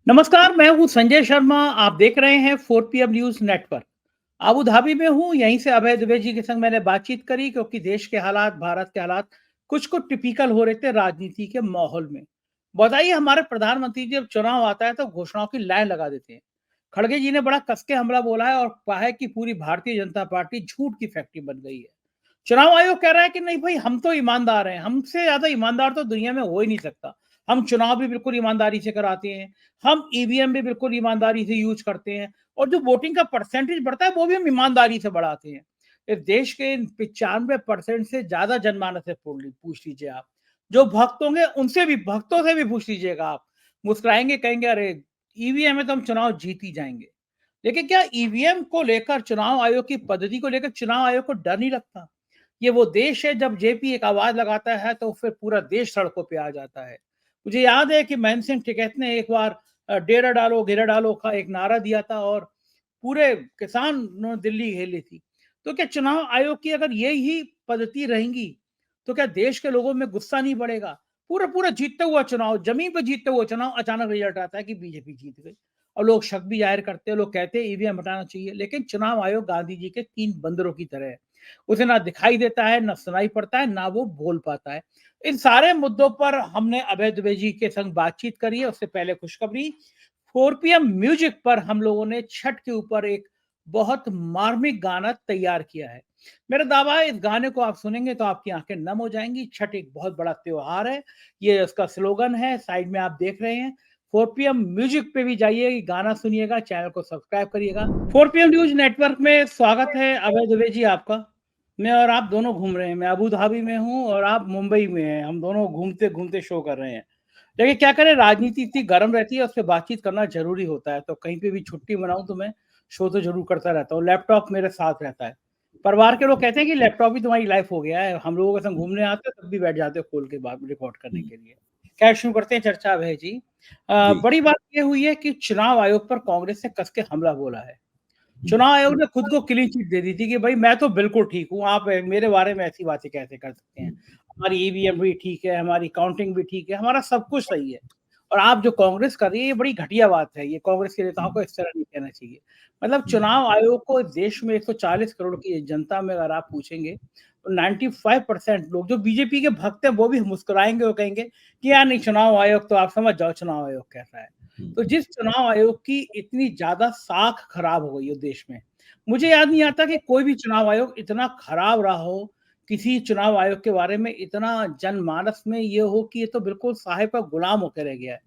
नमस्कार, मैं हूँ संजय शर्मा। आप देख रहे हैं 4 PM news network. Abu Dhabi में हूँ, यहीं से अभय दुबे जी के संग मैंने बातचीत करी क्योंकि देश के हालात, भारत के हालात कुछ-कुछ टिपिकल हो रहे थे राजनीति के माहौल में। बताइए, हमारे प्रधानमंत्री जी जब चुनाव आता है तो घोषणाओं की लाइन लगा देते हैं। खड़गे जी ने बड़ा कस के हमला बोला है और कहा है कि पूरी भारतीय जनता पार्टी झूठ की फैक्ट्री बन गई है। चुनाव आयोग कह रहा है कि नहीं भाई, हम तो ईमानदार हैं, हमसे ज्यादा ईमानदार तो दुनिया में हो ही नहीं सकता। हम चुनाव भी बिल्कुल ईमानदारी से कराते हैं, हम ईवीएम भी बिल्कुल ईमानदारी से यूज करते हैं और जो वोटिंग का परसेंटेज बढ़ता है वो भी हम ईमानदारी से बढ़ाते हैं। इस देश के 95% से ज्यादा जनमानस से पूछ लीजिए आप। जो भक्त होंगे उनसे भी, भक्तों से भी पूछ लीजिएगा आप, मुस्कुराएंगे, कहेंगे अरे ईवीएम में तो हम चुनाव जीत ही जाएंगे। लेकिन क्या ईवीएम को लेकर, चुनाव आयोग की पद्धति को लेकर चुनाव आयोग को डर नहीं लगता? ये वो देश है जब जेपी एक आवाज लगाता है तो फिर पूरा देश सड़कों पे आ जाता है। मुझे याद है कि महेंद्र सिंह टिकैत ने एक बार डेरा डालो घेरा डालो का एक नारा दिया था और पूरे किसान ने दिल्ली घेर थी। तो क्या चुनाव आयोग की अगर यही पद्धति रहेंगी तो क्या देश के लोगों में गुस्सा नहीं बढ़ेगा? पूरा पूरा जीतता हुआ चुनाव, जमीन पर जीतता हुआ चुनाव, अचानक रिजल्ट आता है कि बीजेपी जीत गई और लोग शक भी जाहिर करते हैं, लोग कहते हैं ईवीएम हटाना चाहिए। लेकिन चुनाव आयोग गांधी जी के 3 बंदरों की तरह है। उसे ना दिखाई देता है, ना सुनाई पड़ता है, ना वो बोल पाता है। इन सारे मुद्दों पर हमने अभय दुबे जी के संग बातचीत करी है। उससे पहले खुशखबरी, 4 पीएम म्यूजिक पर हम लोगों ने छठ के ऊपर एक बहुत मार्मिक गाना तैयार किया है। मेरा दावा है इस गाने को आप सुनेंगे तो आपकी आंखें नम हो जाएंगी। छठ एक बहुत बड़ा त्योहार है, ये उसका स्लोगन है, साइड में आप देख रहे हैं। 4 पीएम म्यूजिक पे भी जाइए, ये गाना सुनिएगा, चैनल को सब्सक्राइब करिएगा। 4 पीएम न्यूज नेटवर्क में स्वागत है अभय दुबे जी आपका। मैं और आप दोनों घूम रहे हैं, मैं अबू धाबी में हूँ और आप मुंबई में हैं। हम दोनों घूमते घूमते शो कर रहे हैं। देखिए क्या करें, राजनीति इतनी गर्म रहती है, उस पे बातचीत करना ज़रूरी होता है। तो कहीं पे भी छुट्टी मनाऊँ तो मैं शो तो ज़रूर करता रहता हूँ। लैपटॉप मेरे साथ रहता है। परिवार के लोग कहते हैं कि लैपटॉप ही तुम्हारी लाइफ़ हो गया है। हम लोगों के संग घूमने आते हो तब भी बैठ जाते हो खोल के बात रिकॉर्ड करने हुँ, के लिए। खैर शुरू करते हैं चर्चा अभय जी। जी, बड़ी बात ये हुई है कि चुनाव आयोग पर कांग्रेस ने कस के हमला बोला है। हुँ, चुनाव आयोग ने खुद को क्लीन चिट दे दी थी कि भाई मैं तो बिल्कुल ठीक हूँ, आप मेरे बारे में ऐसी बातें कैसे कर सकते हैं? हुँ, हमारी ईवीएम भी ठीक है, हमारी काउंटिंग भी ठीक है, हमारा सब कुछ सही है। और आप जो कांग्रेस कर रही है ये बड़ी घटिया बात है, ये कांग्रेस के नेताओं हुँ, को इस तरह नहीं कहना चाहिए। मतलब हुँ, चुनाव आयोग को देश में 140 करोड़ की जनता में अगर आप पूछेंगे, तो 95% लोग जो बीजेपी के भक्त हैं वो भी मुस्कुराएँगे और कहेंगे कि यार नहीं, चुनाव आयोग तो आप समझ जाओ चुनाव आयोग कैसा है। हुँ, तो जिस चुनाव आयोग की इतनी ज़्यादा साख खराब हो गई है देश में, मुझे याद नहीं आता कि कोई भी चुनाव आयोग इतना खराब रहा हो, किसी चुनाव आयोग के बारे में इतना जनमानस में ये हो कि ये तो बिल्कुल साहेब का गुलाम होकर रह गया है।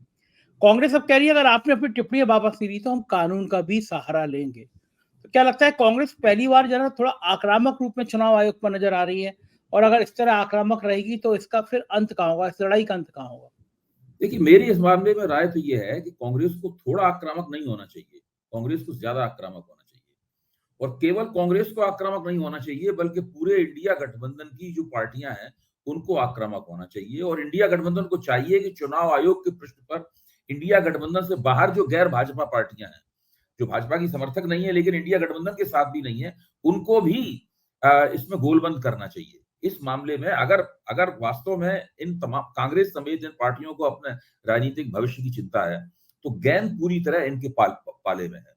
कांग्रेस अब कह रही है अगर आपने अपनी टिप्पणियाँ वापस नहीं ली तो हम कानून का भी सहारा लेंगे। तो क्या लगता है कांग्रेस पहली बार ज़रा थोड़ा आक्रामक रूप में चुनाव आयोग पर नज़र आ रही है? और अगर इस तरह आक्रामक रहेगी तो इसका फिर अंत कहाँ होगा? इस लड़ाई का अंत कहाँ होगा? देखिए, मेरी इस मामले में राय तो ये है कि कांग्रेस को थोड़ा आक्रामक नहीं होना चाहिए, कांग्रेस को ज़्यादा आक्रामक होना चाहिए। और केवल कांग्रेस को आक्रामक नहीं होना चाहिए, बल्कि पूरे इंडिया गठबंधन की जो पार्टियाँ हैं, उनको आक्रामक होना चाहिए और इंडिया गठबंधन को चाहिए कि चुनाव आयोग के पृष्ठ पर इंडिया गठबंधन से बाहर जो गैर भाजपा पार्टियाँ हैं, जो भाजपा की समर्थक नहीं है, लेकिन इंडिया गठबंधन के साथ भी नहीं है, उनको भी इसमें गोलबंद करना चाहिए। इस मामले में अगर अगर वास्तव में इन तमाम कांग्रेस समेत इन पार्टियों को अपने राजनीतिक भविष्य की चिंता है, तो गेंद पूरी तरह इनके पाले में है।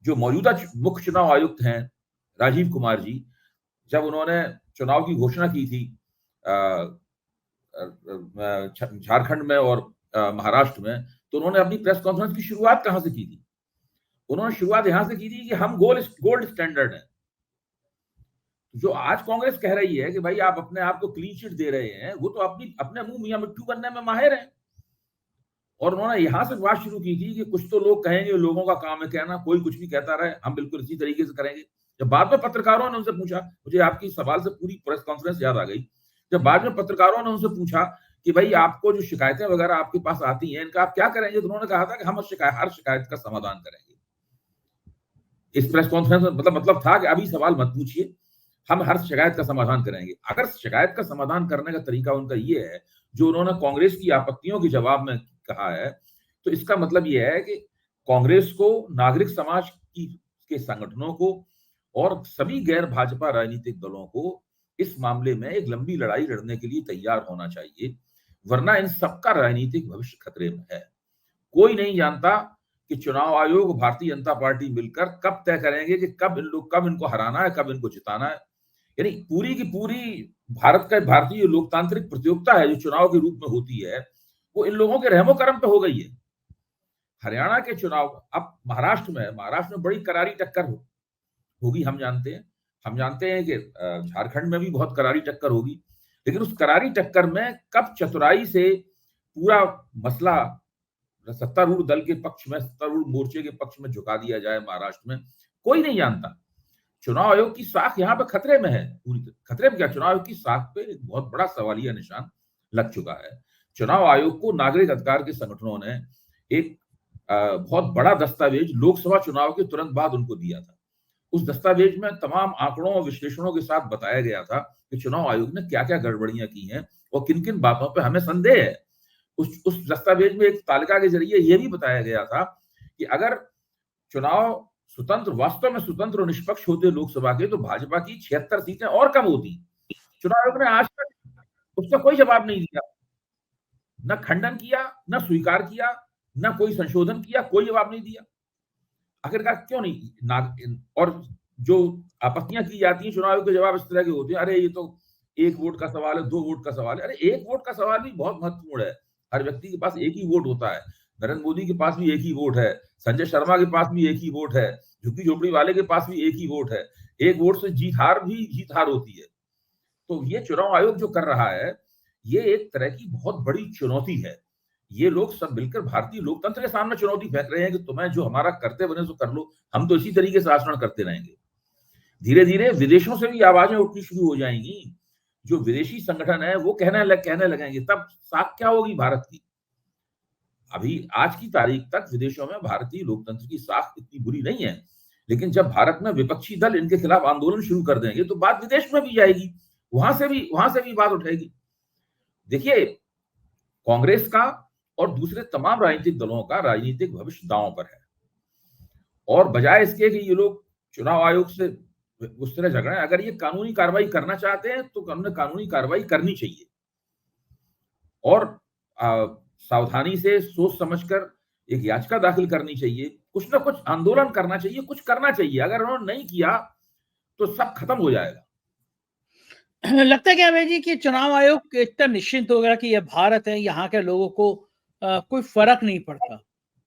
जो मौजूदा मुख्य चुनाव आयुक्त हैं, राजीव कुमार जी, जब उन्होंने चुनाव की घोषणा की थी अ झारखंड में और महाराष्ट्र में, तो उन्होंने अपनी प्रेस कॉन्फ्रेंस की शुरुआत कहाँ से की थी? उन्होंने शुरुआत यहाँ से की थी कि हम गोल्ड स्टैंडर्ड हैं। जो आज कांग्रेस कह रही है कि भाई आप अपने आप को क्लीन चिट दे रहे हैं, वो तो अपने मुँह मियाँ मिट्ठू बनने में माहिर हैं। और उन्होंने यहाँ से बात शुरू की थी कि कुछ तो लोग कहेंगे, लोगों का काम है कहना, कोई कुछ भी कहता रहे, हम बिल्कुल इसी तरीके से करेंगे। जब बाद में पत्रकारों ने उनसे पूछा, मुझे आपकी सवाल से पूरी प्रेस कॉन्फ्रेंस याद आ गई। जब बाद में पत्रकारों ने उनसे पूछा कि भई आपको जो शिकायतें वगैरह आपके पास आती हैं, इनका आप क्या करेंगे? तो उन्होंने कहा था कि हम हर शिकायत का समाधान करेंगे। इस प्रेस कॉन्फ्रेंस में मतलब था कि अभी सवाल मत पूछिए, हम हर शिकायत का समाधान करेंगे। अगर शिकायत का समाधान करने का तरीका उनका ये है, जो उन्होंने कांग्रेस की आपत्तियों के जवाब में कहा है, तो इसका मतलब ये है कि कांग्रेस को, नागरिक समाज की के संगठनों को और सभी गैर भाजपा राजनीतिक दलों को इस मामले में एक लंबी लड़ाई लड़ने के लिए तैयार होना चाहिए, वरना इन सबका राजनीतिक भविष्य खतरे में है। कोई नहीं जानता कि चुनाव आयोग, भारतीय जनता पार्टी मिलकर कब तय करेंगे कि कब इनको हराना है, कब इनको जिताना है। यानी पूरी की पूरी भारतीय लोकतांत्रिक प्रतियोगिता है जो चुनाव के रूप में होती है, वो इन लोगों के रहमो करम पे हो गई है। हरियाणा के चुनाव, अब महाराष्ट्र में बड़ी करारी टक्कर होगी, हम जानते हैं कि झारखंड में भी बहुत करारी टक्कर होगी, लेकिन उस करारी टक्कर में कब चतुराई से पूरा मसला सत्तारूढ़ दल के पक्ष में, सत्तारूढ़ मोर्चे के पक्ष में झुका दिया जाए महाराष्ट्र में, कोई नहीं जानता। चुनाव आयोग की साख यहाँ पे खतरे में है। पूरी खतरे में क्या, चुनाव आयोग की साख पे एक बहुत बड़ा सवालिया निशान लग चुका है। चुनाव आयोग को नागरिक अधिकार के संगठनों ने एक बहुत बड़ा दस्तावेज लोकसभा चुनाव के तुरंत बाद उनको दिया था। उस दस्तावेज में तमाम आंकड़ों और विश्लेषणों के साथ बताया गया था कि चुनाव आयोग ने क्या क्या गड़बड़ियां की हैं और किन किन बातों पर हमें संदेह है। उस दस्तावेज में एक तालिका के जरिए यह भी बताया गया था कि अगर चुनाव वास्तव में स्वतंत्र और निष्पक्ष होते लोकसभा के, तो भाजपा की 76 सीटें और कम होती। चुनाव आयोग ने आज तक उसका कोई जवाब नहीं दिया, न खंडन किया, न स्वीकार किया, न कोई संशोधन किया, कोई जवाब नहीं दिया। आखिरकार क्यों नहीं? और जो आपत्तियां की जाती हैं चुनाव आयोग के जवाब इस तरह के होते हैं, अरे ये तो 1 वोट का सवाल है, 2 वोट का सवाल है। अरे 1 वोट का सवाल भी बहुत महत्वपूर्ण है। हर व्यक्ति के पास एक ही वोट होता है। नरेंद्र मोदी के पास भी एक ही वोट है, संजय शर्मा के पास भी एक ही वोट है, झुग्गी झोपड़ी वाले के पास भी एक ही वोट है। 1 वोट से जीत हार होती है। तो ये चुनाव आयोग जो कर रहा है, ये एक तरह की बहुत बड़ी चुनौती है। ये लोग सब मिलकर भारतीय लोकतंत्र के सामने चुनौती फेंक रहे हैं कि तुम्हें जो हमारा करते बने सो कर लो, हम तो इसी तरीके से आचरण करते रहेंगे। धीरे धीरे विदेशों से भी आवाजें उठनी शुरू हो जाएंगी। जो विदेशी संगठन है वो कहने लगेंगे, तब साख क्या होगी भारत की? अभी आज की तारीख तक विदेशों में भारतीय लोकतंत्र की साख इतनी बुरी नहीं है, लेकिन जब भारत में विपक्षी दल इनके खिलाफ आंदोलन शुरू कर देंगे तो बात विदेश में भी जाएगी, वहां से भी बात उठेगी। देखिए, कांग्रेस का और दूसरे तमाम राजनीतिक दलों का राजनीतिक भविष्य दांव पर है, और बजाय इसके कि ये लोग चुनाव आयोग से उस तरह झगड़े, अगर ये कानूनी कार्रवाई करना चाहते हैं तो उन्हें कानूनी कार्रवाई करनी चाहिए, और सावधानी से सोच समझकर एक याचिका दाखिल करनी चाहिए, कुछ ना कुछ आंदोलन करना चाहिए, कुछ करना चाहिए। अगर उन्होंने नहीं किया तो सब खत्म हो जाएगा। लगता है क्या भाई जी कि चुनाव आयोग इतना निश्चिंत हो गया कि यह भारत है, यहाँ के लोगों को कोई फर्क नहीं पड़ता?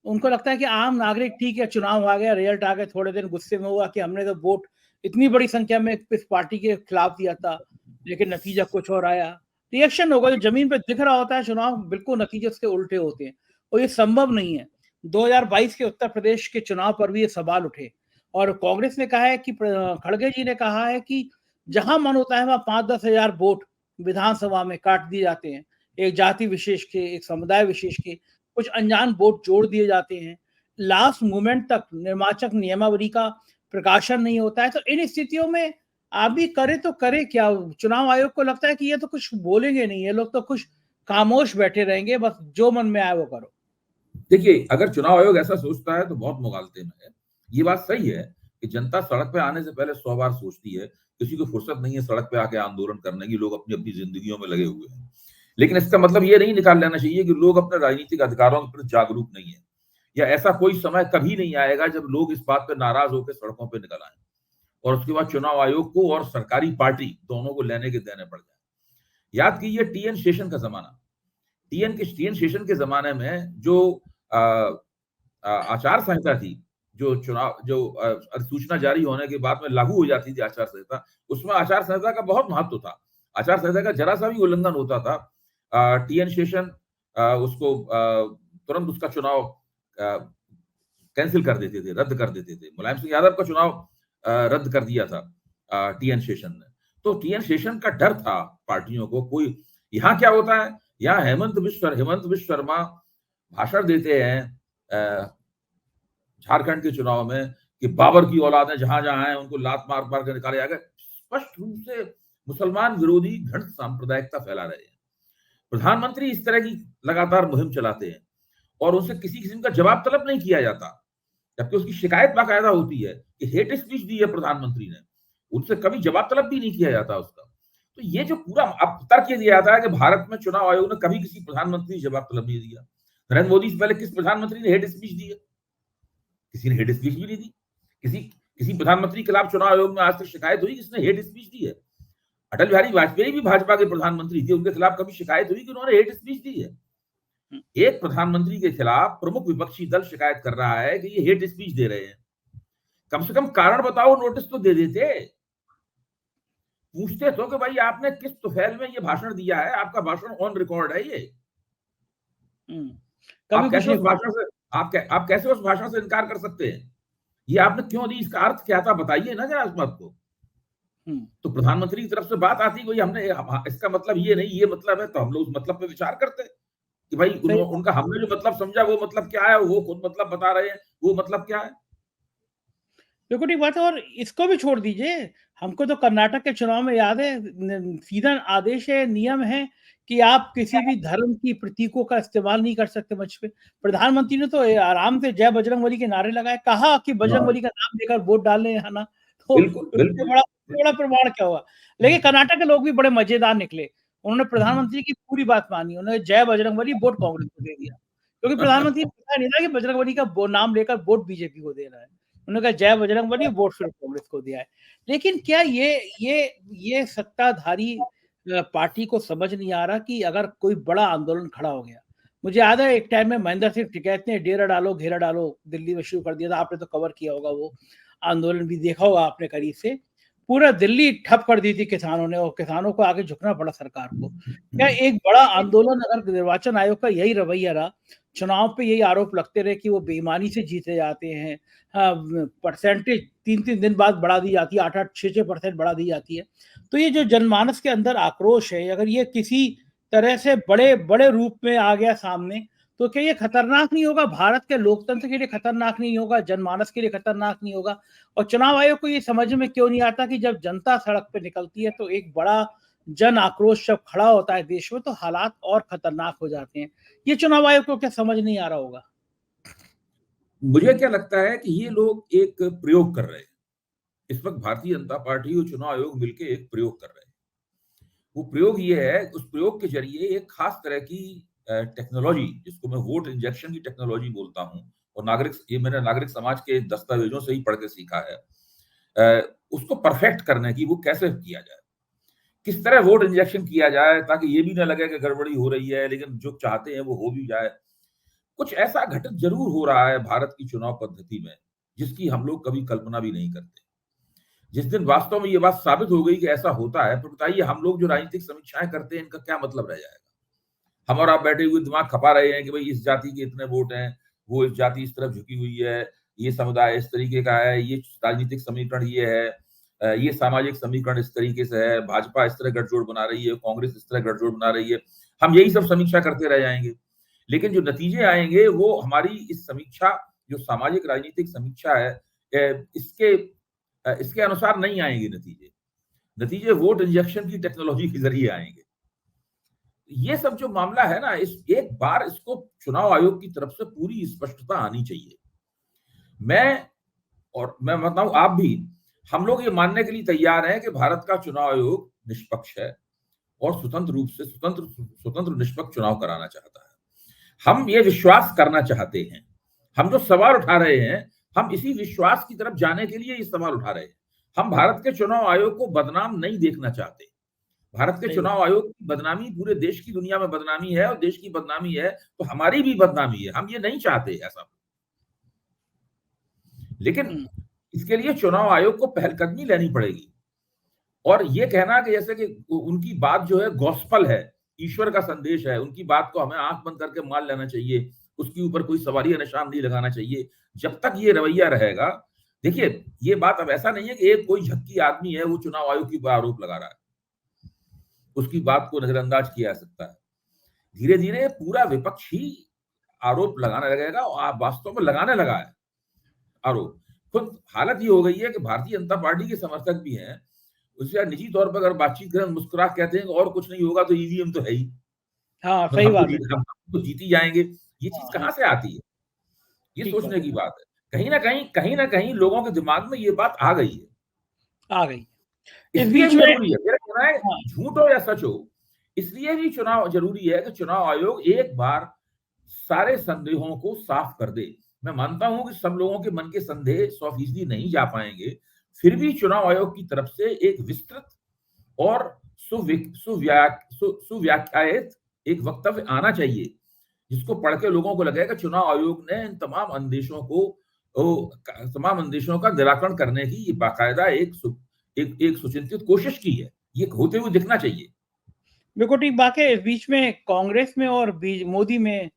उनको लगता है कि आम नागरिक ठीक है, चुनाव आ गया, रिजल्ट आ गया, थोड़े दिन गुस्से में हुआ कि हमने तो वोट इतनी बड़ी संख्या में इस पार्टी के खिलाफ दिया था, लेकिन नतीजा कुछ और आया। रिएक्शन होगा, जो जमीन पर दिख रहा होता है चुनाव बिल्कुल नतीजे उसके उल्टे होते हैं, और ये संभव नहीं है। 2022 के उत्तर प्रदेश के चुनाव पर भी ये सवाल उठे, और कांग्रेस ने कहा है कि खड़गे जी ने कहा है कि जहां मन होता है वहां 5-10 हजार वोट विधानसभा में काट दिए जाते हैं, एक जाति विशेष के, एक समुदाय विशेष के, कुछ अनजान वोट जोड़ दिए जाते हैं। लास्ट मोमेंट तक निर्वाचक नियमावली का प्रकाशन नहीं होता है। तो इन स्थितियों में आप भी करे तो करे क्या? चुनाव आयोग को लगता है कि ये तो कुछ बोलेंगे नहीं, ये लोग तो कुछ खामोश बैठे रहेंगे, बस जो मन में आए वो करो। देखिए, अगर चुनाव आयोग ऐसा सोचता है तो बहुत मुगालते में है। ये बात सही है कि जनता सड़क पे आने से पहले 100 बार सोचती है। किसी को फुर्सत नहीं है सड़क पे आके आंदोलन करने की, लोग अपनी अपनी जिंदगियों में लगे हुए हैं। लेकिन इसका मतलब ये नहीं निकाल लेना चाहिए कि लोग अपने राजनीतिक अधिकारों के प्रति जागरूक नहीं है, या ऐसा कोई समय कभी नहीं आएगा जब लोग इस बात पर नाराज होकर सड़कों पर निकल आए और उसके बाद चुनाव आयोग को और सरकारी पार्टी दोनों को लेने के देने पड़ जाए। याद कीजिए टीएन शेषन का जमाना। टीएन शेषन के जमाने में जो आचार संहिता थी, जो अधिसूचना जारी होने के बाद में लागू हो जाती थी आचार संहिता, उसमें आचार संहिता का बहुत महत्व था। आचार संहिता का जरा सा भी उल्लंघन होता था, टीएन शेषन उसको तुरंत उसका चुनाव कैंसिल कर देते थे, रद्द कर देते थे। मुलायम सिंह यादव का चुनाव रद्द कर दिया था टीएन शेषन ने। तो टीएन शेषन का डर था पार्टियों को। कोई यहाँ क्या होता है, यहाँ हेमंत विश्व शर्मा भाषण देते हैं झारखंड के चुनाव में कि बाबर की औलादें जहां जहां हैं उनको लात मार मार कर निकाले जाएगा। स्पष्ट रूप से मुसलमान विरोधी घृणित सांप्रदायिकता फैला रहे हैं। प्रधानमंत्री इस तरह की लगातार मुहिम चलाते हैं और उनसे किसी किस्म का जवाब तलब नहीं किया जाता, जबकि उसकी शिकायत बाकायदा होती है कि हेट स्पीच दी है प्रधानमंत्री ने, उनसे कभी जवाब तलब भी नहीं किया जाता उसका। तो ये जो पूरा अब तर्क ये दिया जाता है कि भारत में चुनाव आयोग ने कभी किसी प्रधानमंत्री जवाब तलब नहीं दिया। नरेंद्र मोदी से पहले किस प्रधानमंत्री ने हेट स्पीच दी है? किसी ने हेट स्पीच भी नहीं दी। किसी प्रधानमंत्री के खिलाफ चुनाव आयोग में आज तक शिकायत हुई किसने हेट स्पीच दी है? अटल बिहारी वाजपेयी भी भाजपा के प्रधानमंत्री थे, उनके खिलाफ कभी शिकायत हुई कि उन्होंने हेट स्पीच दी है? एक प्रधानमंत्री के खिलाफ प्रमुख विपक्षी दल शिकायत कर रहा है कि ये हेट स्पीच दे रहे हैं। कम से कम कारण बताओ, नोटिस तो दे देते, पूछते तो कि भाई आपने किस तुफैल में ये भाषण दिया है, आपका भाषण ऑन रिकॉर्ड है ये। कभी कुछ नहीं। आप कैसे उस भाषण से इनकार कर सकते हैं? ये आपने क्यों दी, इसका अर्थ क्या था बताइए ना जरा इस बात को। तो प्रधानमंत्री की तरफ से बात आती कोई हमने इसका मतलब ये नहीं, ये मतलब है, तो हम लोग उस मतलब पे विचार करते कि भाई उनका हमने जो मतलब समझा वो मतलब क्या है, वो खुद मतलब बता रहे हैं वो मतलब क्या है। बिल्कुल ठीक बात है। और इसको भी छोड़ दीजिए, हमको तो कर्नाटक के चुनाव में याद है, सीधा आदेश है, नियम है कि आप किसी भी धर्म की प्रतीकों का इस्तेमाल नहीं कर सकते मंच पे। प्रधानमंत्री ने तो आराम से जय बजरंगबली के नारे लगाए, कहा कि बजरंगबली का नाम लेकर वोट डालने है ना, तो बिल्कुल इससे बड़ा प्रमाण क्या हुआ। लेकिन कर्नाटक के लोग भी बड़े मजेदार निकले, उन्होंने प्रधानमंत्री की पूरी बात मानी, उन्होंने जय बजरंगबली वोट कांग्रेस को दे दिया, क्योंकि प्रधानमंत्री को पता नहीं था कि बजरंगबली का नाम लेकर वोट बीजेपी को दे रहा है। उन्होंने कहा जय बजरंगबली, वोट फिर कांग्रेस को दिया है। लेकिन क्या ये सत्ताधारी पार्टी को समझ नहीं आ रहा कि अगर कोई बड़ा आंदोलन खड़ा हो गया, मुझे याद है एक टाइम में महेंद्र सिंह टिकैत ने डेरा डालो घेरा डालो दिल्ली में शुरू कर दिया था, आपने तो कवर किया होगा, वो आंदोलन भी देखा होगा आपने करीब से। पूरा दिल्ली ठप कर दी थी किसानों ने, और किसानों को आगे झुकना पड़ा सरकार को। क्या एक बड़ा आंदोलन, अगर निर्वाचन आयोग का यही रवैया रहा, चुनाव पे यही आरोप लगते रहे कि वो बेईमानी से जीते जाते हैं, परसेंटेज 3-3 दिन बाद बढ़ा दी जाती है, 8-8, 6-6% बढ़ा दी जाती है, तो ये जो जनमानस के अंदर आक्रोश है, अगर ये किसी तरह से बड़े बड़े रूप में आ गया सामने, तो क्या ये खतरनाक नहीं होगा? भारत के लोकतंत्र के लिए खतरनाक नहीं होगा? जनमानस के लिए खतरनाक नहीं होगा? और चुनाव आयोग को ये समझ में क्यों नहीं आता कि जब जनता सड़क पे निकलती है तो एक बड़ा जन आक्रोश जब खड़ा होता है देश में, तो हालात और खतरनाक हो जाते हैं। ये चुनाव आयोग को क्या समझ नहीं आ रहा होगा? मुझे क्या लगता है कि ये लोग एक प्रयोग कर रहे हैं। इस वक्त भारतीय जनता पार्टी और चुनाव आयोग मिलकर एक प्रयोग कर रहे हैं। वो प्रयोग ये है, उस प्रयोग के जरिए एक खास तरह की टेक्नोलॉजी, जिसको मैं वोट इंजेक्शन की टेक्नोलॉजी बोलता हूं, और मैंने नागरिक समाज के दस्तावेजों से ही पढ़ के सीखा है, उसको परफेक्ट करने की, वो कैसे किया जाए, किस तरह वोट इंजेक्शन किया जाए ताकि ये भी ना लगे कि गड़बड़ी हो रही है, लेकिन जो चाहते हैं वो हो भी जाए। कुछ ऐसा घटित जरूर हो रहा है भारत की चुनाव पद्धति में, जिसकी हम लोग कभी कल्पना भी नहीं करते। जिस दिन वास्तव में ये बात साबित हो गई कि ऐसा होता है, तो बताइए हम लोग जो राजनीतिक समीक्षाएं करते हैं, इनका क्या मतलब रह जाएगा। हम और आप बैठे हुए दिमाग खपा रहे हैं कि भाई इस जाति के इतने वोट हैं, वो इस जाति इस तरफ झुकी हुई है, ये समुदाय इस तरीके का है, ये राजनीतिक समीकरण ये है, ये सामाजिक समीकरण इस तरीके से है, भाजपा इस तरह गठजोड़ बना रही है, कांग्रेस इस तरह गठजोड़ बना रही है। हम यही सब समीक्षा करते रह जाएंगे, लेकिन जो नतीजे आएंगे वो हमारी इस समीक्षा, जो सामाजिक राजनीतिक समीक्षा है, इसके अनुसार नहीं आएंगे। नतीजे वोट इंजेक्शन की टेक्नोलॉजी के जरिए आएंगे। ये सब जो मामला है ना, एक बार इसको चुनाव आयोग की तरफ से पूरी स्पष्टता आनी चाहिए। मैं बताऊं, आप भी, हम लोग ये मानने के लिए तैयार हैं कि भारत का चुनाव आयोग निष्पक्ष है और स्वतंत्र निष्पक्ष चुनाव कराना चाहता है। हम ये विश्वास करना चाहते हैं। हम जो सवाल उठा रहे हैं, हम इसी विश्वास की तरफ जाने के लिए ये सवाल उठा रहे हैं। हम भारत के चुनाव आयोग को बदनाम नहीं देखना चाहते। भारत के चुनाव आयोग की बदनामी पूरे देश की दुनिया में बदनामी है, और देश की बदनामी है तो हमारी भी बदनामी है। हम ये नहीं चाहते ऐसा, लेकिन इसके लिए चुनाव आयोग को पहलकदमी लेनी पड़ेगी। और ये कहना कि जैसे कि उनकी बात जो है गॉस्पल है, ईश्वर का संदेश है, उनकी बात को हमें आंख बंद करके मान लेना चाहिए, उसके ऊपर कोई सवालिया निशान नहीं लगाना चाहिए, जब तक ये रवैया रहेगा। देखिए, ये बात अब ऐसा नहीं है कि एक कोई झक्की आदमी है वो चुनाव आयोग के ऊपर आरोप लगा रहा है, उसकी बात को नजरअंदाज किया जा सकता है। धीरे धीरे पूरा विपक्ष ही आरोप लगाने लगेगा, और वास्तव में लगाने लगा है आरोप। खुद हालत ये हो गई है कि भारतीय जनता पार्टी के समर्थक भी हैं, उससे निजी तौर पर अगर बातचीत करें, मुस्कुरा कहते हैं और कुछ नहीं होगा तो ईवीएम तो है ही, हाँ, सही बात है। हम तो जीत ही जाएंगे। ये चीज कहां से आती है? ये सोचने की बात है। कहीं ना कहीं लोगों के दिमाग में ये बात आ गई है, आ गई। इस इसलिए बीच भी में जरूरी है, मेरा कहना है, झूठ हो या सच हो, इसलिए भी चुनाव जरूरी है कि चुनाव आयोग एक बार सारे संदेहों को साफ कर दे। मैं मानता हूं कि सब लोगों के मन के संदेह 100% नहीं जा पाएंगे, फिर भी चुनाव आयोग की तरफ से एक विस्तृत और सुव्याख्यात एक वक्तव्य आना चाहिए, जिसको पढ़ के लोगों को लगेगा चुनाव आयोग ने इन तमाम अंदेशों का निराकरण करने की बाकायदा एक सुचिंतित कोशिश की है। ये होते हुए दिखना चाहिए। बिल्कुल ठीक बात है। इस बीच में कांग्रेस में और मोदी में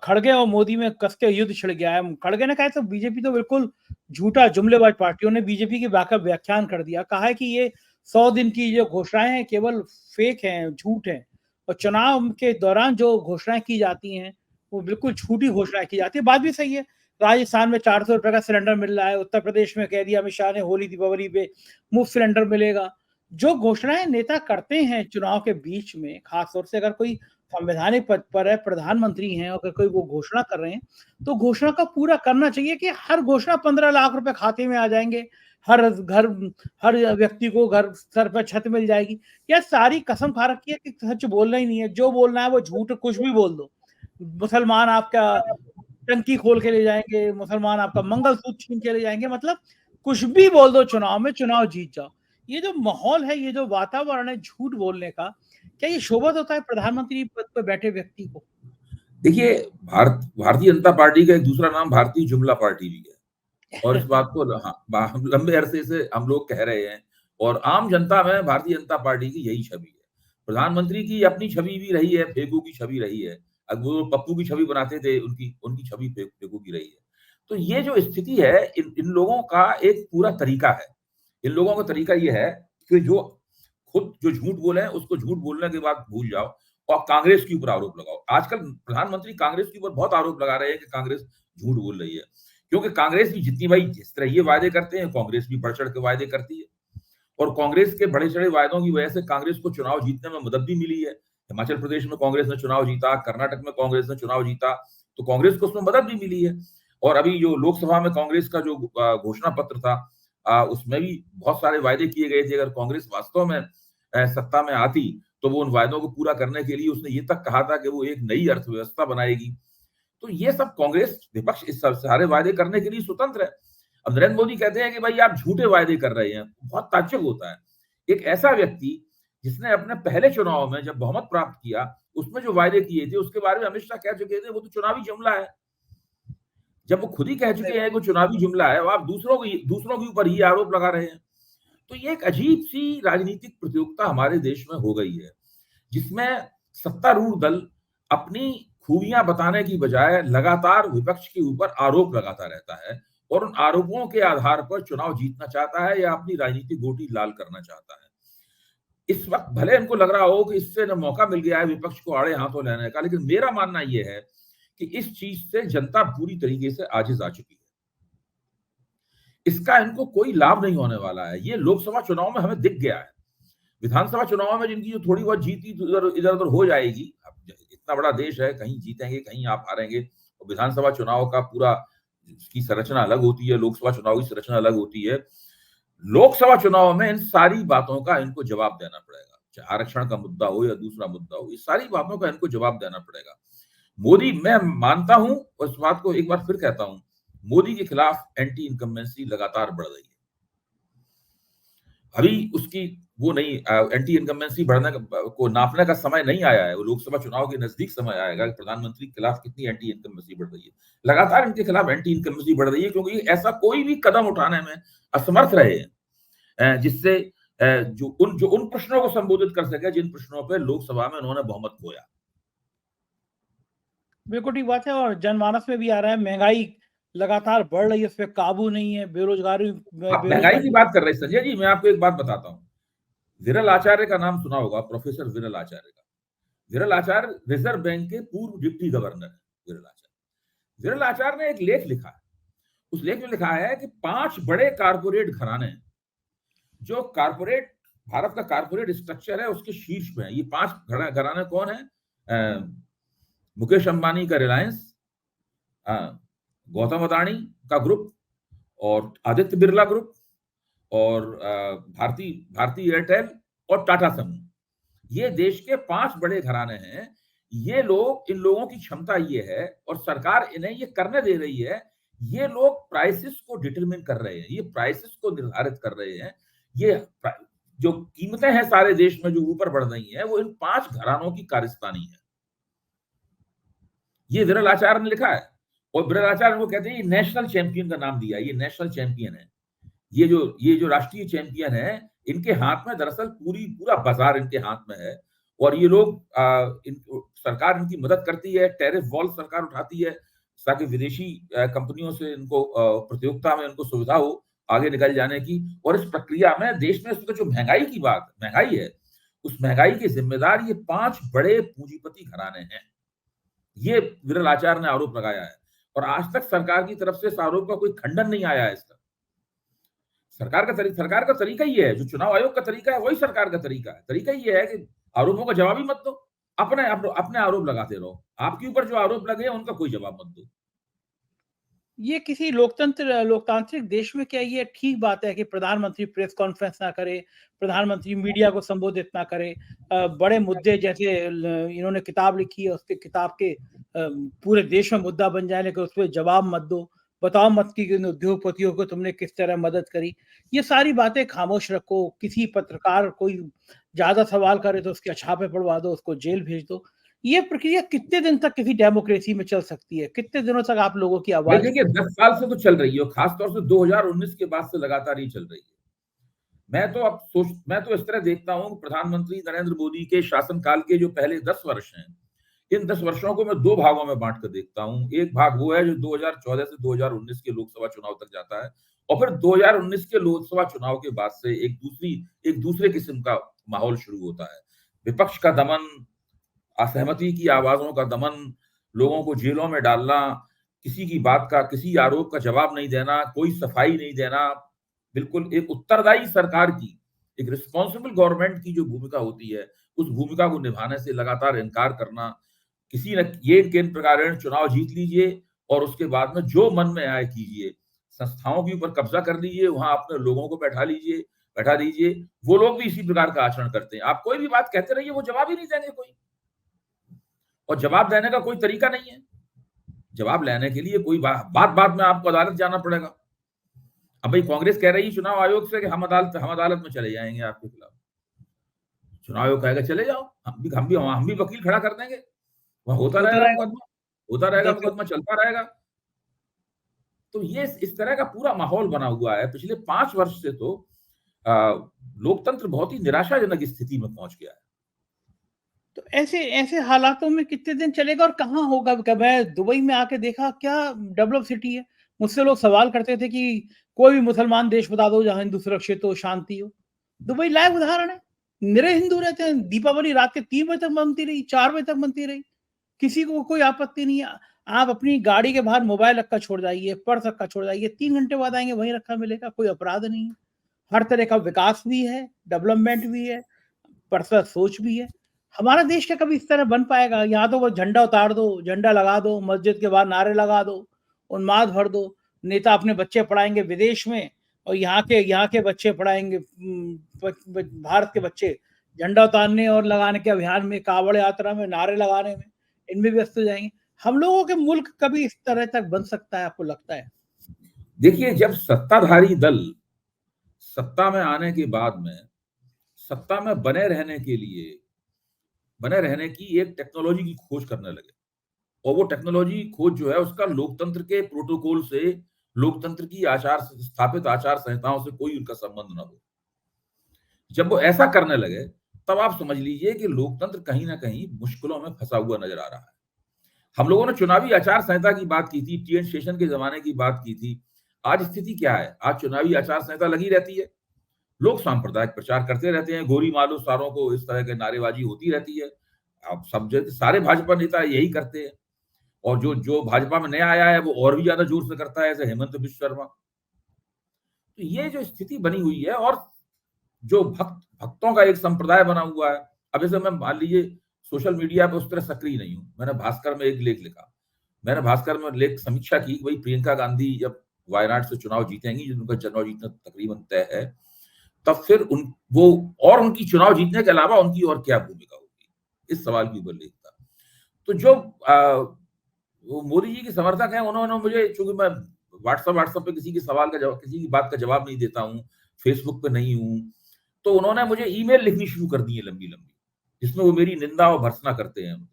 खड़गे और मोदी में कस के युद्ध छिड़ गया है। खड़गे ने कहा तो बीजेपी तो बिल्कुल झूठा जुमलेबाज पार्टियों ने बीजेपी की बाका व्याख्यान कर दिया। कहा है कि ये 100 दिन की जो घोषणाएं हैं केवल फेक हैं, झूठ हैं, और चुनाव के दौरान जो घोषणाएं की जाती हैं वो बिल्कुल झूठी घोषणाएं की जाती है। बात भी सही है। राजस्थान में 400 रुपए का सिलेंडर मिल रहा है, उत्तर प्रदेश में कह दिया अमित शाह ने होली दीपावली पे मुफ्त सिलेंडर मिलेगा। जो घोषणाएं नेता करते हैं चुनाव के बीच में, खासतौर से अगर कोई संवैधानिक पद पर है, प्रधानमंत्री हैं, अगर कोई वो घोषणा कर रहे हैं, तो घोषणा का पूरा करना चाहिए कि हर घोषणा 15 लाख रुपए खाते में आ जाएंगे, हर व्यक्ति को घर सर पर छत मिल जाएगी। यह सारी कसम खा रखी है कि सच बोलना ही नहीं है, जो बोलना है वो झूठ कुछ भी बोल दो। मुसलमान आपका टंकी खोल के ले जाएंगे, मुसलमान आपका मंगलसूत्र छीन के ले जाएंगे, मतलब कुछ भी बोल दो चुनाव में, चुनाव जीत जाओ। ये जो माहौल है, ये जो वातावरण है झूठ बोलने का, क्या ये शोभा होता है प्रधानमंत्री पद पर बैठे व्यक्ति को? देखिए, भारतीय जनता पार्टी का एक दूसरा नाम भारतीय जुमला पार्टी भी है, और इस बात को हम लंबे अरसे से हम लोग कह रहे हैं, और आम जनता में भारतीय जनता पार्टी की यही छवि है। प्रधानमंत्री की अपनी छवि भी रही है, फेंकू की छवि रही है। अब वो पप्पू की छवि बनाते थे, उनकी उनकी छवि फेंकू की रही है। तो ये जो स्थिति है, इन लोगों का एक पूरा तरीका है। इन लोगों का तरीका ये है कि जो खुद जो झूठ बोले हैं, उसको झूठ बोलने के बाद भूल जाओ और कांग्रेस के ऊपर आरोप लगाओ। आजकल प्रधानमंत्री कांग्रेस के ऊपर बहुत आरोप लगा रहे हैं कि कांग्रेस झूठ बोल रही है, क्योंकि कांग्रेस भी जितनी भाई जिस तरह ये वादे करते हैं, कांग्रेस भी बढ़ चढ़ के वादे करती है, और कांग्रेस के बड़े चढ़े वायदों की वजह से कांग्रेस को चुनाव जीतने में मदद भी मिली है। हिमाचल प्रदेश में कांग्रेस ने चुनाव जीता, कर्नाटक में कांग्रेस ने चुनाव जीता, तो कांग्रेस को उसमें मदद भी मिली है। और अभी जो लोकसभा में कांग्रेस का जो घोषणा पत्र था, उसमें भी बहुत सारे वायदे किए गए थे। अगर कांग्रेस वास्तव में सत्ता में आती तो वो उन वायदों को पूरा करने के लिए उसने ये तक कहा था कि वो एक नई अर्थव्यवस्था बनाएगी। तो ये सब कांग्रेस विपक्ष इस सारे वायदे करने के लिए स्वतंत्र है। अब नरेंद्र मोदी कहते हैं कि भाई आप झूठे वायदे कर रहे हैं, बहुत ताज्जुब होता है। एक ऐसा व्यक्ति जिसने अपने पहले चुनाव में जब बहुमत प्राप्त किया, उसमें जो वायदे किए थे उसके बारे में अमित शाह कह चुके थे वो तो चुनावी जुमला है। जब वो खुद ही कह चुके हैं कि चुनावी जुमला है, और आप दूसरों के ऊपर ही आरोप लगा रहे हैं। तो ये एक अजीब सी राजनीतिक प्रतियोगिता हमारे देश में हो गई है, जिसमें सत्तारूढ़ दल अपनी खूबियां बताने की बजाय लगातार विपक्ष के ऊपर आरोप लगाता रहता है, और उन आरोपों के आधार पर चुनाव जीतना चाहता है या अपनी राजनीतिक गोटी लाल करना चाहता है। इस वक्त भले इनको लग रहा हो कि इससे न मौका मिल गया है विपक्ष को आड़े हाथों लेने का, लेकिन मेरा मानना यह है कि इस चीज से जनता पूरी तरीके से आजिज आ चुकी है। इसका इनको कोई लाभ नहीं होने वाला है। ये लोकसभा चुनाव में हमें दिख गया है। विधानसभा चुनाव में जिनकी जो थोड़ी बहुत जीती इधर उधर हो जाएगी। अब इतना बड़ा देश है, कहीं जीतेंगे कहीं आप हारेंगे, और विधानसभा चुनाव का पूरा की संरचना अलग होती है, लोकसभा चुनाव की संरचना अलग होती है। लोकसभा चुनाव में इन सारी बातों का इनको जवाब देना पड़ेगा, चाहे आरक्षण का मुद्दा हो या दूसरा मुद्दा हो, इस सारी बातों का इनको जवाब देना पड़ेगा। मोदी, मैं मानता हूं और इस बात को एक बार फिर कहता हूं, मोदी के खिलाफ एंटी इनकम्बेंसी लगातार बढ़ रही है। अभी उसकी वो नहीं, एंटी इनकम्बेंसी बढ़ने को नापने का समय नहीं आया है। वो लोकसभा चुनाव के नजदीक समय आएगा कि प्रधानमंत्री के खिलाफ कितनी एंटी इनकम्बेंसी बढ़ रही है। लगातार इनके खिलाफ एंटी इनकम्बेंसी बढ़ रही है, क्योंकि ऐसा कोई भी कदम उठाने में असमर्थ रहे हैं जिससे जो उन प्रश्नों को संबोधित कर सके जिन प्रश्नों पर लोकसभा में उन्होंने बहुमत खोया। बिल्कुल ठीक बात है। और जनमानस में भी आ रहा है, महंगाई लगातार बढ़ रही है, उस पर काबू नहीं है, बेरोजगारी महंगाई की बात कर रहे हैं संजय जी, मैं आपको एक बात बताता हूँ। विरल आचार्य का नाम सुना होगा, प्रोफेसर विरल आचार्य का। विरल आचार्य रिजर्व बैंक के पूर्व डिप्टी गवर्नर है। विरल आचार्य ने एक लेख लिखा है। उस लेख में लिखा है कि 5 बड़े कारपोरेट घराने, जो कारपोरेट भारत का कारपोरेट स्ट्रक्चर है उसके शीर्ष पे है। ये 5 घराने कौन है? मुकेश अंबानी का रिलायंस, गौतम अदानी का ग्रुप, और आदित्य बिरला ग्रुप, और भारती एयरटेल और टाटा समूह। ये देश के 5 बड़े घराने हैं ये लोग, इन लोगों की क्षमता ये है और सरकार इन्हें ये करने दे रही है, ये लोग प्राइसेस को डिटरमिन कर रहे हैं, ये प्राइसेस को निर्धारित कर रहे हैं। ये जो कीमतें हैं सारे देश में जो ऊपर बढ़ रही हैं, वो इन 5 घरानों की कारस्तानी है। ये विरल आचार्य ने लिखा है और विरल आचार्य को कहते हैं ये नेशनल चैंपियन का नाम दिया, ये नेशनल चैंपियन है। ये जो राष्ट्रीय चैंपियन है, इनके हाथ में दरअसल पूरा बाजार इनके हाथ में है और ये लोग सरकार इनकी मदद करती है, टैरिफ वॉल सरकार उठाती है ताकि विदेशी कंपनियों से इनको प्रतियोगिता में इनको सुविधा हो आगे निकल जाने की। और इस प्रक्रिया में देश में जो महंगाई है, उस महंगाई के जिम्मेदार ये 5 बड़े पूंजीपति घराने हैं। ये विरल आचार्य ने आरोप लगाया है और आज तक सरकार की तरफ से इस आरोप का कोई खंडन नहीं आया है इसका। सरकार का तरीका ही है, जो चुनाव आयोग का तरीका है वही सरकार का तरीका है। तरीका ये है कि आरोपों का जवाब ही मत दो, अपने आरोप लगाते रहो। आपके ऊपर जो आरोप लगे हैं उनका कोई जवाब मत दो। ये किसी लोकतांत्रिक देश में क्या ये ठीक बात है कि प्रधानमंत्री प्रेस कॉन्फ्रेंस ना करे, प्रधानमंत्री मीडिया को संबोधित ना करे, बड़े मुद्दे जैसे इन्होंने किताब लिखी है उसके किताब के पूरे देश में मुद्दा बन जाने के उस पर जवाब मत दो, बताओ मत कि इन उद्योगपतियों को तुमने किस तरह मदद करी। ये सारी बातें खामोश रखो। किसी पत्रकार कोई ज्यादा सवाल करे तो उसके छापे पड़वा दो, उसको जेल भेज दो। ये प्रक्रिया कितने दिन तक किसी डेमोक्रेसी में चल सकती है? कितने दिनों तक आप लोगों की आवाज? देखिए 10 साल से तो चल रही है और खासतौर से 2019 के बाद से लगातार ही चल रही है। मैं तो इस तरह देखता हूं प्रधानमंत्री नरेंद्र मोदी के शासनकाल के जो पहले 10 वर्ष हैं, इन 10 वर्षों को मैं 2 भागों में बांट कर देखता हूं। एक भाग वो है जो 2014 से 2019 के लोकसभा चुनाव तक जाता है और फिर 2019 के लोकसभा चुनाव के बाद से एक दूसरे किस्म का माहौल शुरू होता है। विपक्ष का दमन, असहमति की आवाजों का दमन, लोगों को जेलों में डालना, किसी आरोप का जवाब नहीं देना, कोई सफाई नहीं देना, बिल्कुल एक उत्तरदायी सरकार की, एक रिस्पॉन्सिबल गवर्नमेंट की जो भूमिका होती है, उस भूमिका को निभाने से लगातार इनकार करना। किन प्रकार चुनाव जीत लीजिए और उसके बाद में जो मन में आए कीजिए, संस्थाओं के ऊपर कब्जा कर लीजिए, वहां अपने लोगों को बैठा दीजिए। वो लोग भी इसी प्रकार का आचरण करते हैं। आप कोई भी बात कहते रहिए, वो जवाब ही नहीं देंगे कोई, और जवाब देने का कोई तरीका नहीं है। जवाब लेने के लिए कोई बात में आपको अदालत जाना पड़ेगा। अब भाई कांग्रेस कह रही है चुनाव आयोग से कि हम अदालत में चले जाएंगे आपके खिलाफ। चुनाव आयोग कहेगा चले जाओ, हम भी वकील खड़ा कर देंगे, वहां होता रहेगा मुकदमा चलता रहेगा। तो ये इस तरह का पूरा माहौल बना हुआ है। पिछले 5 वर्ष से तो लोकतंत्र बहुत ही निराशाजनक स्थिति में पहुंच गया है। तो ऐसे हालातों में कितने दिन चलेगा और कहाँ होगा? मैं दुबई में आके देखा, क्या डेवलप सिटी है। मुझसे लोग सवाल करते थे कि कोई भी मुसलमान देश बता दो जहां हिंदू सुरक्षित हो, शांति हो। दुबई लाइव उदाहरण है। निरे हिंदू रहते हैं। दीपावली रात के 3 बजे तक मनती रही, 4 बजे तक मनती रही, किसी को कोई आपत्ति नहीं है। आप अपनी गाड़ी के बाहर मोबाइल रखा छोड़ जाइए, पर्स रखा छोड़ जाइए, 3 घंटे बाद आएंगे वहीं रखा मिलेगा, कोई अपराध नहीं है। हर तरह का विकास भी है, डेवलपमेंट भी है, परसा सोच भी है। हमारा देश क्या कभी इस तरह बन पाएगा? यहाँ तो वो झंडा उतार दो, झंडा लगा दो, मस्जिद के बाहर नारे लगा दो, उन्माद भर दो। नेता अपने बच्चे पढ़ाएंगे विदेश में और यहाँ के बच्चे पढ़ाएंगे, भारत के बच्चे झंडा उतारने और लगाने के अभियान में, कावड़ यात्रा में, नारे लगाने में, इनमें व्यस्त हो जाएंगे। हम लोगों के मुल्क कभी इस तरह तक बन सकता है, आपको लगता है? देखिए, जब सत्ताधारी दल सत्ता में आने के बाद में सत्ता में बने रहने की एक टेक्नोलॉजी की खोज करने लगे और वो टेक्नोलॉजी खोज जो है उसका लोकतंत्र के प्रोटोकॉल से, लोकतंत्र की स्थापित आचार संहिताओं से कोई उनका संबंध ना हो। जब वो ऐसा करने लगे तब आप समझ लीजिए कि लोकतंत्र कहीं ना कहीं मुश्किलों में फंसा हुआ नजर आ रहा है। हम लोगों ने चुनावी आचार संहिता की बात की थी, टी एन शेषन के जमाने की बात की थी। आज स्थिति क्या है? आज चुनावी आचार संहिता लगी रहती है, लोग सांप्रदायिक प्रचार करते रहते हैं, गोरी मालो सारों को इस तरह के नारेबाजी होती रहती है। अब सब सारे भाजपा नेता यही करते हैं और जो भाजपा में नया आया है वो और भी ज्यादा जोर से करता है, जैसे हेमंत बिश्व शर्मा। तो ये जो स्थिति बनी हुई है और जो भक्तों का एक संप्रदाय बना हुआ है। अब जैसे मैं मान लीजिए सोशल मीडिया पे उस तरह सक्रिय नहीं हूं, मैंने भास्कर में एक लेख लिखा, मैंने भास्कर में लेख समीक्षा की, वही प्रियंका गांधी जब वायनाड से चुनाव जीतेंगी, जिनका चुनाव जीतना तकरीबन तय है, तब फिर उनकी चुनाव जीतने के अलावा उनकी और क्या भूमिका होगी, इस सवाल के ऊपर लेख था। तो जो वो मोदी जी के समर्थक हैं, उन्होंने मुझे, चूंकि मैं व्हाट्सएप पे किसी की बात का जवाब नहीं देता हूँ, फेसबुक पे नहीं हूँ, तो उन्होंने मुझे ईमेल लिखनी शुरू कर दी है लंबी-लंबी, जिसमें वो मेरी निंदा और भर्त्सना करते हैं।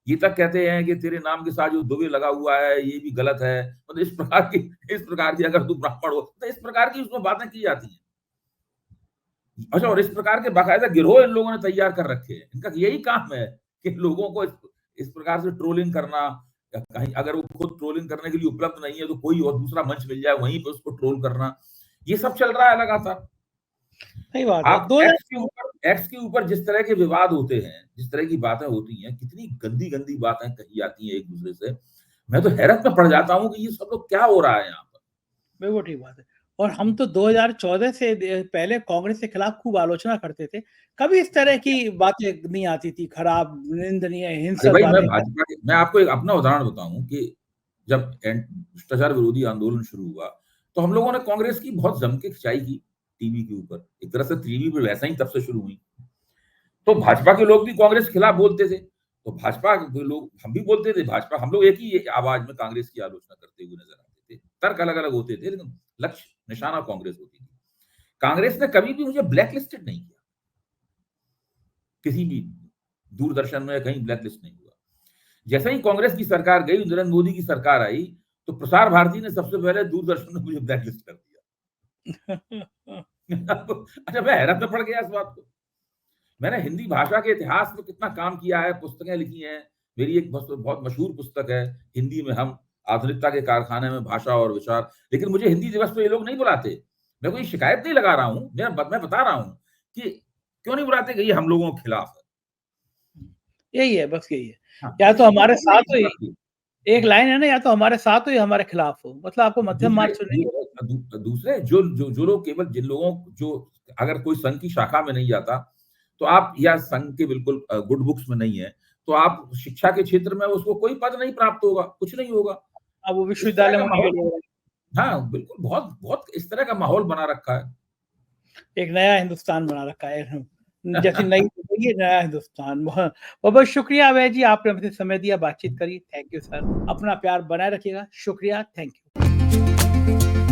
ये तक कहते हैं कि तेरे नाम के साथ जो दुबे लगा हुआ है, ये भी गलत है। मतलब इस प्रकार की अगर तू ब्राह्मण हो, तो इस प्रकार की उसमें बातें की जाती हैं। अच्छा, और इस प्रकार के बाकायदा गिरोह इन लोगों ने तैयार कर रखे हैं। इनका यही काम है कि लोगों को इस प्रकार से ट्रोलिंग करना, या कहीं अगर वो खुद ट्रोलिंग करने के लिए उपलब्ध नहीं है, तो कोई और दूसरा मंच मिल जाए, वहीं पे उसको ट्रोल करना। ये सब चल रहा है लगातार। सही बात है। आप एक्स के ऊपर जिस तरह के विवाद होते हैं, जिस तरह की बातें होती हैं, कितनी गंदी-गंदी बातें कही जाती हैं एक-दूसरे से, मैं तो हैरत में पड़ जाता हूँ कि ये सब लोग क्या हो रहा है यहाँ पर। बिल्कुल ठीक बात है। और हम तो 2014 से पहले कांग्रेस के खिलाफ खूब आलोचना करते थे। कभी इस तरह की बातें नहीं आती थी, खराब, निंदनीय, अरे हिंसक भाई, बातें। मैं आपको एक अपना उदाहरण बताऊँ कि जब भ्रष्टाचार विरोधी आंदोलन शुरू हुआ, तो हम लोगों ने कांग्रेस की बहुत जम के खिंचाई की टीवी के ऊपर। एक तरह से टीवी पे वैसा ही तब से शुरू हुई। तो भाजपा के लोग भी कांग्रेस के खिलाफ बोलते थे, तो भाजपा के लोग, हम भी बोलते थे भाजपा, हम लोग एक ही आवाज में कांग्रेस की आलोचना करते हुए नजर आते थे। तर्क अलग-अलग होते थे, लेकिन लक्ष्य, निशाना कांग्रेस होती थी। कांग्रेस ने कभी भी मुझे ब्लैक लिस्टेड नहीं किया, किसी भी दूरदर्शन में कहीं ब्लैक लिस्ट नहीं हुआ। जैसे ही कांग्रेस की सरकार गई, नरेंद्र मोदी की सरकार आई, तो प्रसार भारती ने सबसे पहले दूरदर्शन में मुझे ब्लैक लिस्ट कर दिया। अच्छा, मैं हैरत में पड़ गया इस बात को। मैंने हिंदी भाषा के इतिहास में कितना काम किया है, पुस्तकें लिखी हैं। मेरी एक बहुत मशहूर पुस्तक है, हिंदी में हम, आधुनिकता के कारखाने में भाषा और विचार। लेकिन मुझे हिंदी दिवस पे ये लोग नहीं बुलाते। मैं कोई शिकायत नहीं लगा रहा हूँ, मैं बता रहा हूँ कि क्यों नहीं बुलाते, कि ये हम लोगों के खिलाफ है। यही है, बस यही है। हाँ, या तो हमारे साथ हो, नहीं, एक लाइन है ना, या तो हमारे साथ हो या हमारे खिलाफ हो। मतलब आपको मध्यम दूसरे मार्ग चुनने की। दूसरे जो लोग, केवल जिन लोगों जो, अगर कोई संघ की शाखा में नहीं जाता, तो आप, या संघ के बिल्कुल गुड बुक्स में नहीं है, तो आप शिक्षा के क्षेत्र में उसको कोई पद नहीं प्राप्त होगा, कुछ नहीं होगा। अब वो इस तरह विश्वविद्यालय का में माहौल, फेल हो रहा हाँ बिल्कुल, बहुत बहुत इस तरह का माहौल बना रखा है। है। एक नया हिंदुस्तान बना रखा है। जैसे नई ये नया हिंदुस्तान। बहुत शुक्रिया अभय जी, आपने अपने समय दिया, बातचीत करी। Thank you sir. अपना प्यार बनाए रखिएगा। शुक्रिया, थैंक यू।